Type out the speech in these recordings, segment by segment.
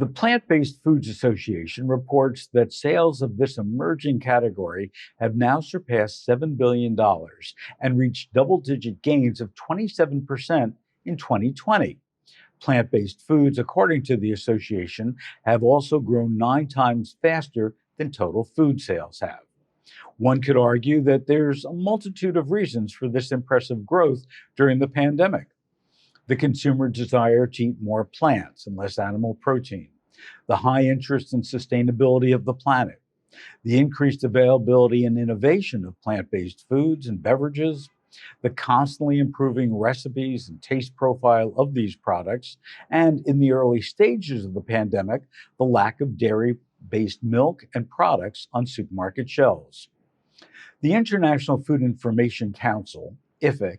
The Plant-Based Foods Association reports that sales of this emerging category have now surpassed $7 billion and reached double-digit gains of 27% in 2020. Plant-based foods, according to the association, have also grown 9 times faster than total food sales have. One could argue that there's a multitude of reasons for this impressive growth during the pandemic. The consumer desire to eat more plants and less animal protein, the high interest in sustainability of the planet, the increased availability and innovation of plant-based foods and beverages, the constantly improving recipes and taste profile of these products, and in the early stages of the pandemic, the lack of dairy-based milk and products on supermarket shelves. The International Food Information Council, IFIC,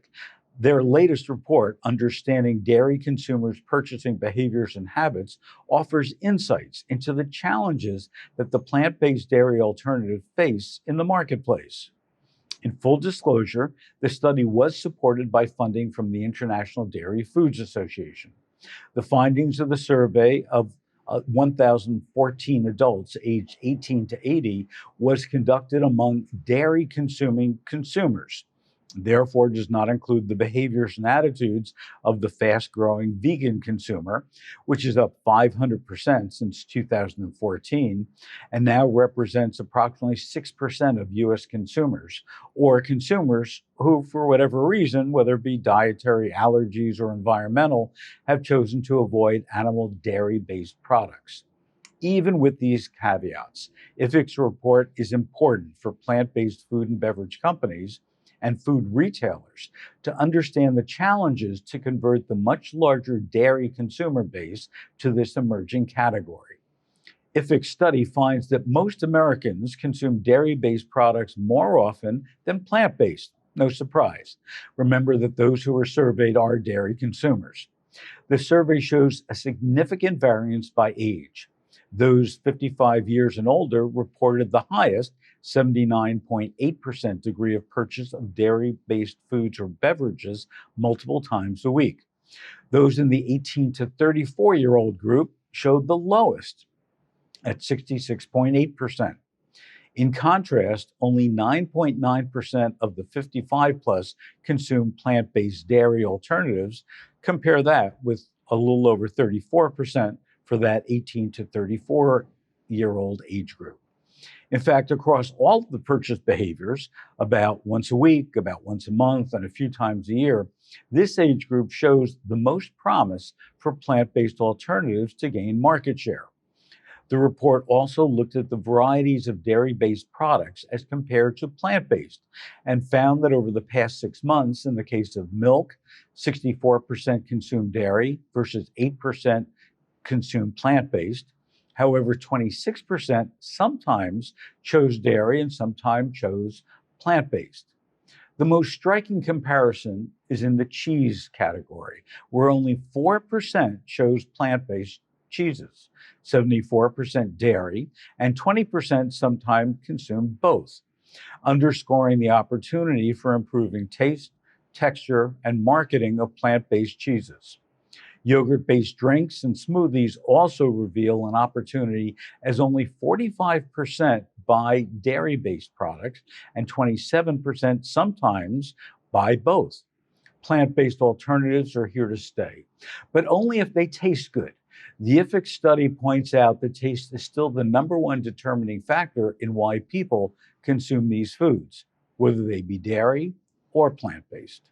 their latest report, Understanding Dairy Consumers' Purchasing Behaviors and Habits, offers insights into the challenges that the plant-based dairy alternatives face in the marketplace. In full disclosure, the study was supported by funding from the International Dairy Foods Association. The findings of the survey of 1,014 adults aged 18 to 80 was conducted among dairy-consuming consumers. Therefore, does not include the behaviors and attitudes of the fast-growing vegan consumer, which is up 500% since 2014, and now represents approximately 6% of U.S. consumers, or consumers who, for whatever reason, whether it be dietary, allergies, or environmental, have chosen to avoid animal dairy-based products. Even with these caveats, IFIC's report is important for plant-based food and beverage companies and food retailers to understand the challenges to convert the much larger dairy consumer base to this emerging category. IFIC's study finds that most Americans consume dairy-based products more often than plant-based. No surprise. Remember that those who were surveyed are dairy consumers. The survey shows a significant variance by age. Those 55 years and older reported the highest, 79.8% degree of purchase of dairy-based foods or beverages multiple times a week. Those in the 18 to 34-year-old group showed the lowest at 66.8%. In contrast, only 9.9% of the 55-plus consume plant-based dairy alternatives. Compare that with a little over 34% for that 18 to 34-year-old age group. In fact, across all of the purchase behaviors, about once a week, about once a month, and a few times a year, this age group shows the most promise for plant-based alternatives to gain market share. The report also looked at the varieties of dairy-based products as compared to plant-based and found that over the past 6 months, in the case of milk, 64% consumed dairy versus 8% consumed plant-based. However, 26% sometimes chose dairy and sometimes chose plant-based. The most striking comparison is in the cheese category, where only 4% chose plant-based cheeses, 74% dairy, and 20% sometimes consumed both, underscoring the opportunity for improving taste, texture, and marketing of plant-based cheeses. Yogurt-based drinks and smoothies also reveal an opportunity, as only 45% buy dairy-based products and 27% sometimes buy both. Plant-based alternatives are here to stay, but only if they taste good. The IFIC study points out that taste is still the #1 determining factor in why people consume these foods, whether they be dairy or plant-based.